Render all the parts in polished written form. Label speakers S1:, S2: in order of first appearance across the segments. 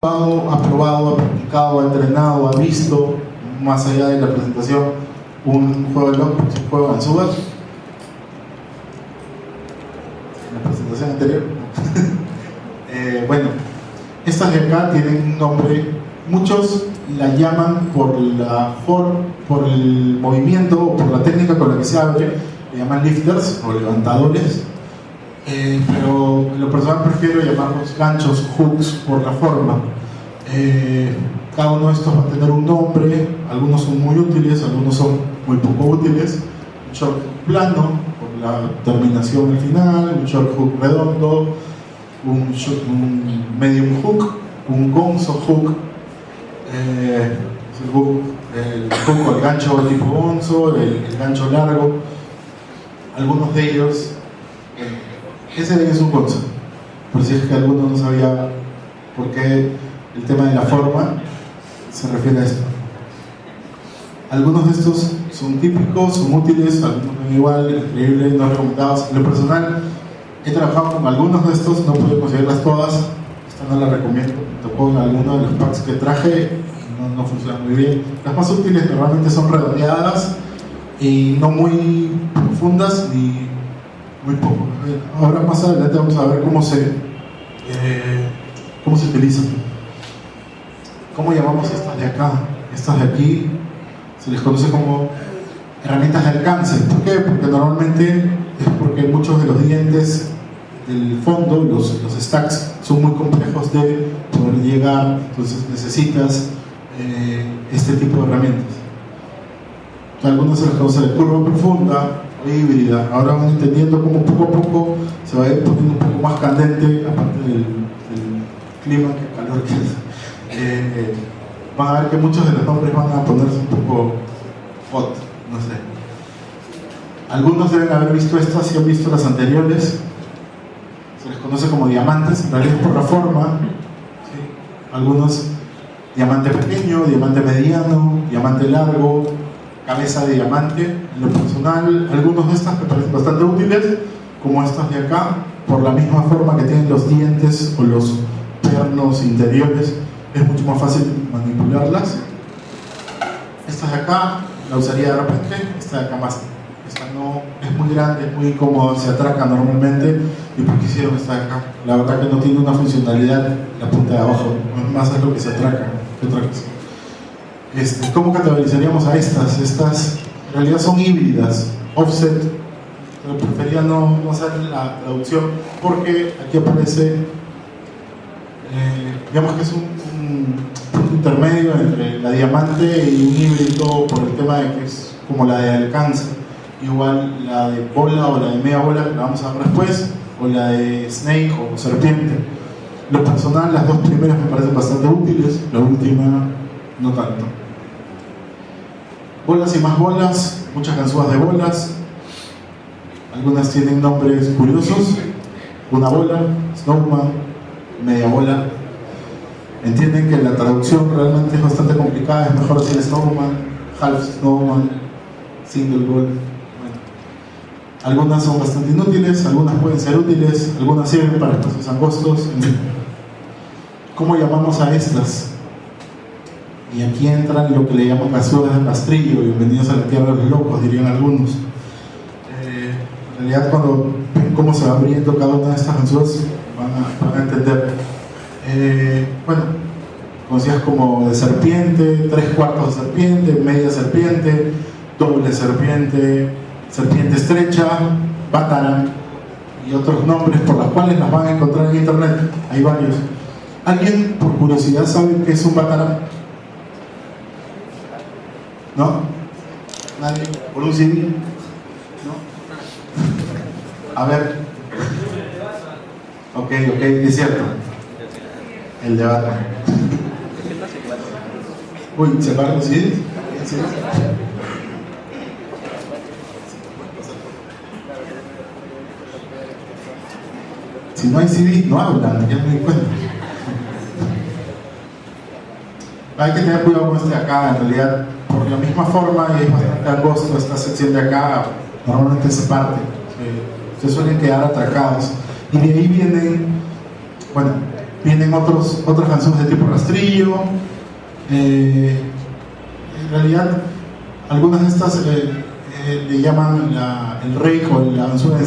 S1: Ha probado, ha practicado, ha entrenado, ha visto, más allá de la presentación, un juego de longbox, un juego de Ansuba. En la presentación anterior. Bueno, estas de acá tienen un nombre, muchos la llaman por el movimiento o por la técnica con la que se abre, le llaman lifters o levantadores. Pero en lo personal prefiero llamarlos ganchos, hooks, por la forma. Cada uno de estos va a tener un nombre, algunos son muy útiles, algunos son muy poco útiles. Un short plano, con la terminación al final, un short hook redondo, un medium hook, un gonzo hook, el hook o el gancho tipo gonzo, el gancho largo. Algunos de ellos, ese de ahí es un gonzo, por si es que alguno no sabía por qué el tema de la forma se refiere a esto. Algunos de estos son típicos, son útiles, algunos son igual, increíbles, no recomendados. En lo personal, he trabajado con algunos de estos, no pude conseguirlas todas, esta no la recomiendo. Tocó en alguno de los packs que traje y no funcionan muy bien. Las más útiles normalmente son redondeadas y no muy profundas ni muy poco. Ahora más adelante vamos a ver cómo se utilizan. ¿Cómo llamamos estas de acá? Estas de aquí se les conoce como herramientas de alcance. ¿Por qué? Porque normalmente es porque muchos de los dientes del fondo, los stacks, son muy complejos de poder llegar, entonces necesitas este tipo de herramientas. Algunos se les conoce de curva profunda o híbrida. Ahora van entendiendo cómo poco a poco se va a ir poniendo un poco más candente, aparte del clima, que calor que es. Van a ver que muchos de los nombres van a ponerse un poco hot, no sé. Algunos deben haber visto estas, si han visto las anteriores. Se les conoce como diamantes, en realidad por la forma, ¿sí? Algunos diamante pequeño, diamante mediano, diamante largo, cabeza de diamante. En lo personal, algunos de estas me parecen bastante útiles, como estas de acá, por la misma forma que tienen los dientes o los pernos interiores, es mucho más fácil manipularlas. Esta de acá la usaría de repente, esta de acá más. Esta no es muy grande, es muy incómoda, se atraca normalmente. ¿Y por qué hicieron esta de acá? La verdad que no tiene una funcionalidad la punta de abajo, más es lo que se atraca que otra cosa. ¿Cómo categorizaríamos a estas? Estas en realidad son híbridas, offset, pero prefería no hacer la traducción porque aquí aparece, digamos que es un punto intermedio entre la diamante y un híbrido por el tema de que es como la de alcance, igual la de bola o la de media bola que la vamos a ver después, o la de snake o serpiente. Lo personal, las dos primeras me parecen bastante útiles, la última no tanto. Bolas y más bolas, muchas ganzúas de bolas, algunas tienen nombres curiosos, una bola, snowman, media bola. Entienden que la traducción realmente es bastante complicada, es mejor decir snowman, half snowman, single ball. Bueno, algunas son bastante inútiles, algunas pueden ser útiles, algunas sirven para espacios angostos, en fin. ¿Cómo llamamos a estas? Y aquí entran lo que le llaman ganzúas de rastrillo. Bienvenidos a la tierra de los locos, dirían algunos. En realidad, cuando ven cómo se va abriendo cada una de estas ganzúas, van a entender. Bueno, conocidas como de serpiente, 3/4 de serpiente, media serpiente, doble serpiente, serpiente estrecha, bataran y otros nombres por los cuales las van a encontrar en internet. Hay varios. ¿Alguien por curiosidad sabe qué es un bataran? ¿No? ¿Nadie? ¿Por un CD? ¿No? A ver. Ok, es cierto. El de Batman. Uy, ¿se paran los CDs? ¿Sí? Si no hay CD, no hablan, ya me di cuenta. Hay que tener cuidado con este de acá, en realidad, por la misma forma y es bastante angosto esta sección de acá, normalmente se parte, se suelen quedar atracados. Y de ahí vienen, bueno, Vienen otras ganzúas de tipo rastrillo. En realidad, algunas de estas le llaman el rake o la ganzúa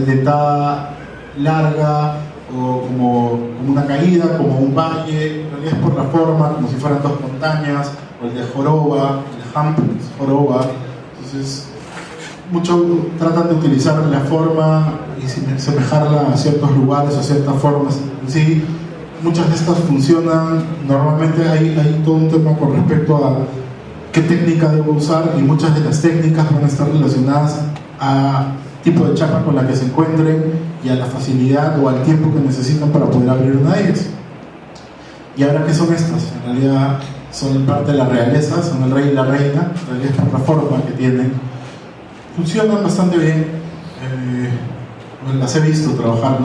S1: dentada larga, o como una caída, como un valle. En realidad es por la forma, como si fueran dos montañas, o el de joroba, el hump es joroba. Entonces, muchos tratan de utilizar la forma y semejarla a ciertos lugares o ciertas formas. Sí, muchas de estas funcionan. Normalmente hay todo un tema con respecto a qué técnica debo usar, y muchas de las técnicas van a estar relacionadas a tipo de chapa con la que se encuentren y a la facilidad o al tiempo que necesitan para poder abrir una de ellas. ¿Y ahora qué son estas? En realidad son parte de la realeza, son el rey y la reina. En realidad es por la forma que tienen. Funcionan bastante bien. Las he visto trabajar,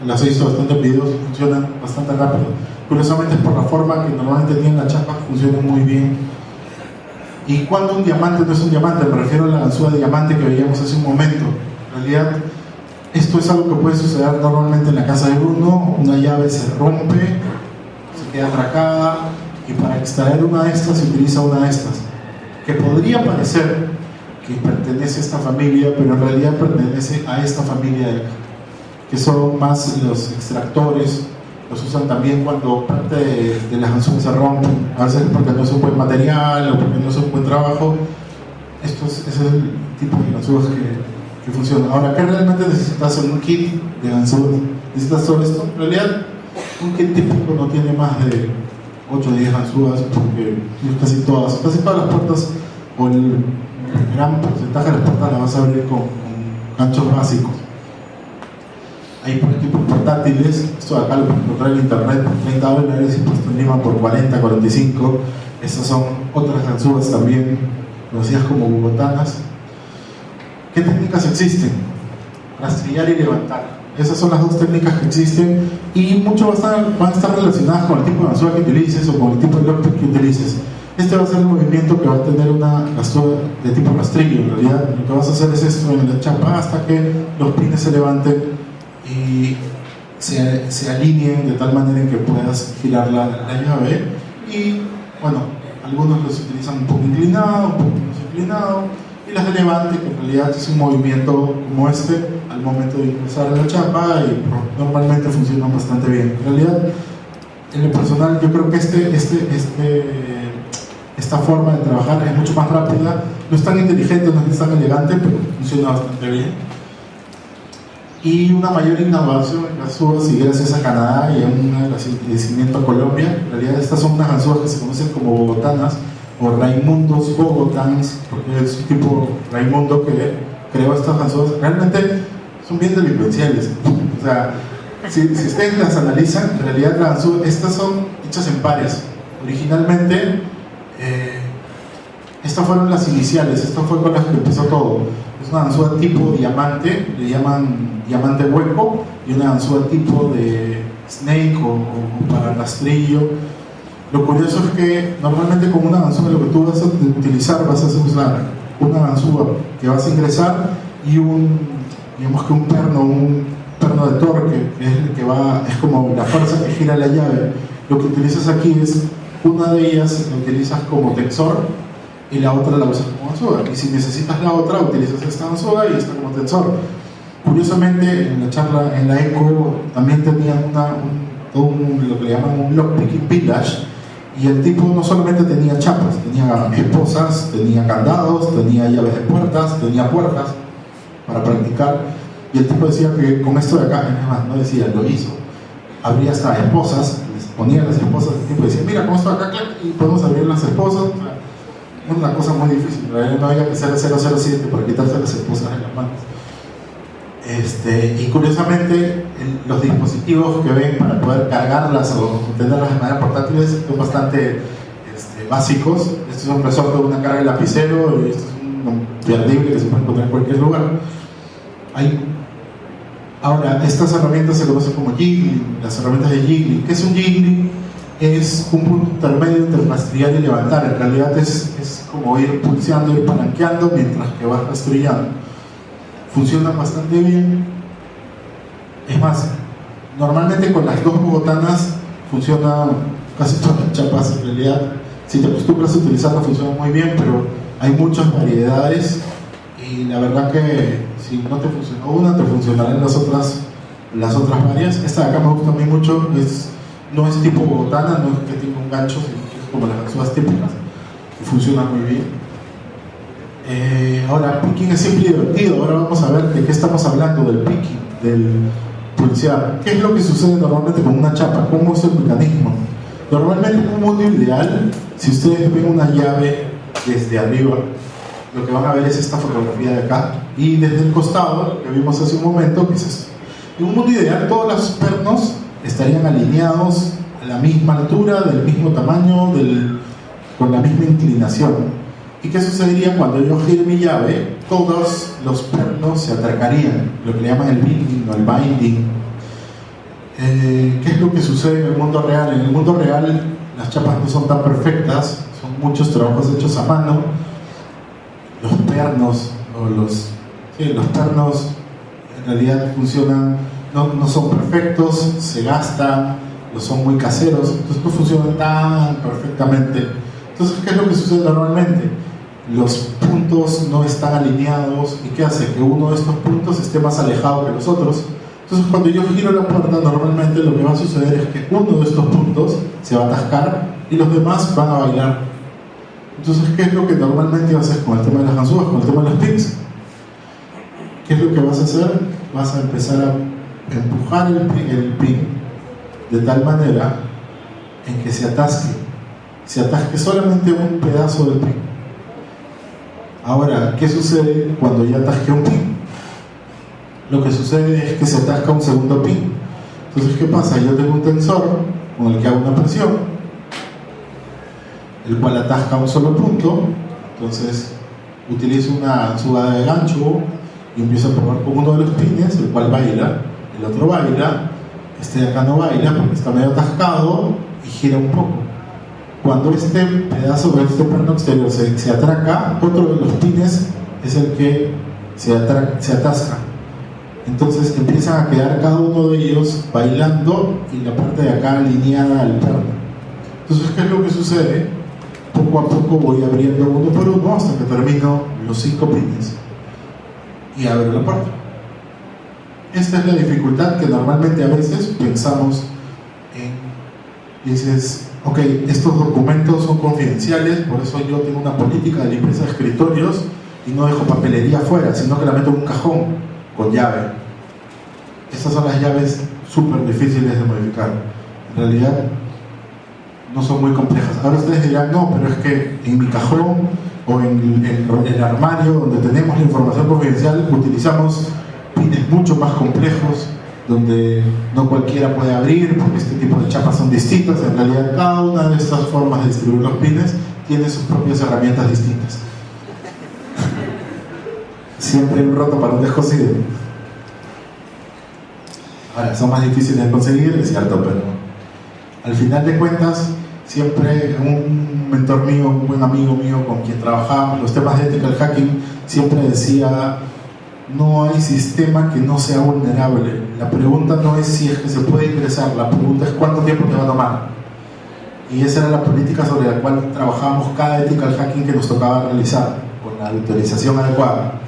S1: las he visto bastante en videos, funcionan bastante rápido. Curiosamente es por la forma que normalmente tienen las chapas, funcionan muy bien. Y cuando un diamante no es un diamante, me refiero a la ganzúa de diamante que veíamos hace un momento. En realidad, esto es algo que puede suceder normalmente en la casa de Bruno. Una llave se rompe, se queda atracada, y para extraer una de estas se utiliza una de estas, que podría parecer que pertenece a esta familia, pero en realidad pertenece a esta familia de acá, que son más los extractores. Los usan también cuando parte de las ganzúas se rompen, a veces porque no es un buen material o porque no es un buen trabajo. Ese es el tipo de ganzúas que funcionan. Ahora, ¿qué realmente necesitas en un kit de ganzúas? ¿Necesitas todo esto? En realidad, un kit típico no tiene más de 8 o 10 ganzúas, porque casi todas las puertas, o el gran porcentaje de las puertas las vas a abrir con ganchos básicos. Hay por equipos portátiles. Esto de acá lo puedes encontrar en internet por $30 y puesto en Lima por 40, 45. Estas son otras ganzúas también conocidas como bogotanas. ¿Qué técnicas existen? Rastrillar y levantar. Esas son las dos técnicas que existen, y mucho van a estar relacionadas con el tipo de ganzúa que utilices o con el tipo de lockpick que utilices. Este va a ser el movimiento que va a tener una ganzúa de tipo rastrillo. En realidad, lo que vas a hacer es esto en la chapa hasta que los pines se levanten y se alineen de tal manera en que puedas girar la llave. Y bueno, algunos los utilizan un poco inclinado, un poco menos inclinado, y las de levante, que en realidad es un movimiento como este al momento de ingresar en la chapa, y normalmente funcionan bastante bien. En realidad, en lo personal, yo creo que esta forma de trabajar es mucho más rápida. No es tan inteligente, no es tan elegante, pero funciona bastante bien. Y una mayor innovación en ganzúas, y gracias a Canadá y a un agradecimiento a Colombia. En realidad, estas son unas ganzúas que se conocen como bogotanas o Raimundos bogotans, porque es un tipo Raimundo que creó estas ganzúas. Realmente son bien delincuenciales. O sea, si ustedes las analizan, en realidad las ganzúas, estas son hechas en pares. Originalmente, estas fueron las iniciales, esto fue con las que empezó todo. Es una ganzúa tipo diamante, le llaman diamante hueco, y una ganzúa tipo de snake o para rastrillo. Lo curioso es que normalmente con una ganzúa lo que tú vas a utilizar, vas a usar una ganzúa que vas a ingresar y digamos que un perno de torque, que es el que es como la fuerza que gira la llave. Lo que utilizas aquí es una de ellas, la utilizas como tensor, y la otra la usas como ganzúa. Y si necesitas la otra, utilizas esta ganzúa y esta como tensor. Curiosamente, en la charla, en la ECO, también tenían lo que le llaman un lockpicking village, y el tipo no solamente tenía chapas, tenía esposas, tenía candados, tenía llaves de puertas, tenía puertas para practicar. Y el tipo decía que con esto de acá, además, no decía, lo hizo. Abría hasta esposas, les ponía las esposas, el tipo decía, mira, con esto de acá, y podemos abrir las esposas. Es una cosa muy difícil, no había que ser 007 para quitarse las esposas de las manos. Y curiosamente, los dispositivos que ven para poder cargarlas o tenerlas de manera portátil son bastante básicos. Este es un resorte de una carga de lapicero, y esto es un perdible que se puede encontrar en cualquier lugar. Ahora, estas herramientas se conocen como jiggling, las herramientas de jiggling. ¿Qué es un jiggling? Es un punto intermedio entre rastrillar y levantar. En realidad es como ir pulseando, ir palanqueando mientras que vas rastrillando. Funcionan bastante bien. Es más, Normalmente con las dos bogotanas funcionan casi todas las chapas. En realidad, si te acostumbras a utilizarla funciona muy bien, pero hay muchas variedades y la verdad que si no te funcionó una, te funcionarán las otras varias. Esta de acá me gusta a mí mucho, no es tipo bogotana, no es que tenga un gancho, sino que es como las ganzúas típicas y funciona muy bien. Ahora, picking es siempre divertido. Ahora vamos a ver de qué estamos hablando, del picking, del pulsear. ¿Qué es lo que sucede normalmente con una chapa? ¿Cómo es el mecanismo? Normalmente en un mundo ideal, si ustedes ven una llave desde arriba, lo que van a ver es esta fotografía de acá, y desde el costado, que vimos hace un momento, que es esto. En un mundo ideal, todos los pernos estarían alineados a la misma altura, del mismo tamaño, con la misma inclinación. ¿Y qué sucedería cuando yo gire mi llave? Todos los pernos se atracarían, lo que le llaman el binding o el binding. ¿Qué es lo que sucede en el mundo real? En el mundo real las chapas no son tan perfectas, son muchos trabajos hechos a mano. Los pernos los pernos en realidad funcionan, no son perfectos, se gastan, no son muy caseros, entonces no funcionan tan perfectamente. Entonces, ¿qué es lo que sucede normalmente? Los puntos no están alineados, y ¿qué hace? Que uno de estos puntos esté más alejado que los otros. Entonces, cuando yo giro la puerta, normalmente lo que va a suceder es que uno de estos puntos se va a atascar y los demás van a bailar. Entonces, ¿qué es lo que normalmente haces con el tema de las ganzúas, con el tema de los picks? ¿Qué es lo que vas a hacer? Vas a empezar a empujar el pin de tal manera en que se atasque solamente un pedazo del pin. Ahora, ¿qué sucede cuando ya atasque un pin? Lo que sucede es que se atasca un segundo pin. Entonces, ¿qué pasa? Yo tengo un tensor con el que hago una presión, el cual atasca un solo punto. Entonces, utilizo una anzugada de gancho y empiezo a probar con uno de los pines, el cual baila, el otro baila, este de acá no baila porque está medio atascado y gira un poco. Cuando este pedazo de este perno exterior se atraca, otro de los pines es el que se atasca. Entonces empiezan a quedar cada uno de ellos bailando y la parte de acá alineada al perno. Entonces, ¿qué es lo que sucede? Poco a poco voy abriendo uno por uno hasta que termino los 5 pines y abro la puerta. Esta es la dificultad que normalmente a veces pensamos en. Dices, ok, estos documentos son confidenciales, por eso yo tengo una política de limpieza de escritorios y no dejo papelería afuera, sino que la meto en un cajón con llave. Estas son las llaves súper difíciles de modificar. En realidad no son muy complejas. Ahora ustedes dirán, no, pero es que en mi cajón o en el armario donde tenemos la información confidencial utilizamos pines mucho más complejos, donde no cualquiera puede abrir porque este tipo de chapas son distintas. En realidad cada una de estas formas de distribuir los pines tiene sus propias herramientas distintas. Siempre hay un roto para un descosido. Ahora, son más difíciles de conseguir, es cierto, pero al final de cuentas, siempre un mentor mío, un buen amigo mío con quien trabajaba los temas de ethical hacking, siempre decía: no hay sistema que no sea vulnerable. La pregunta no es si es que se puede ingresar, la pregunta es cuánto tiempo te va a tomar. Y esa era la política sobre la cual trabajábamos cada ethical hacking que nos tocaba realizar, con la autorización adecuada.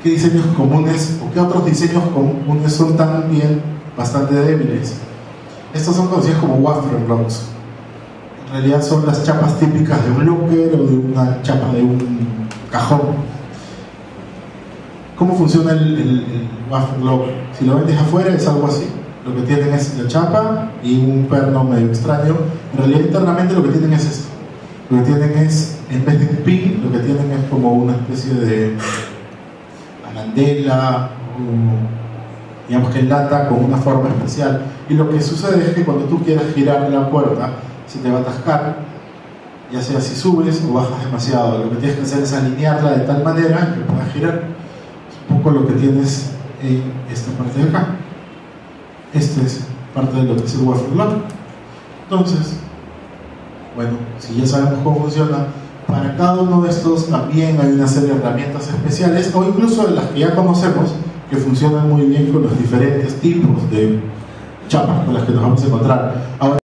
S1: ¿Qué diseños comunes o qué otros diseños comunes son también bastante débiles? Estos son conocidos como wafer blocks. En realidad son las chapas típicas de un locker o de una chapa de un cajón. ¿Cómo funciona el wafer block? Si lo vendes afuera es algo así. Lo que tienen es la chapa y un perno medio extraño. En realidad internamente lo que tienen es esto. Lo que tienen es, en vez de un pin, lo que tienen es como una especie de arandela, digamos que en lata, con una forma especial. Y lo que sucede es que cuando tú quieras girar la puerta, se te va a atascar, ya sea si subes o bajas demasiado. Lo que tienes que hacer es alinearla de tal manera que pueda girar. Es un poco lo que tienes en esta parte de acá. Esta es parte de lo que es el wafer block. Entonces, bueno, si ya sabemos cómo funciona, para cada uno de estos también hay una serie de herramientas especiales, o incluso de las que ya conocemos, que funcionan muy bien con los diferentes tipos de chapas con las que nos vamos a encontrar. Ahora,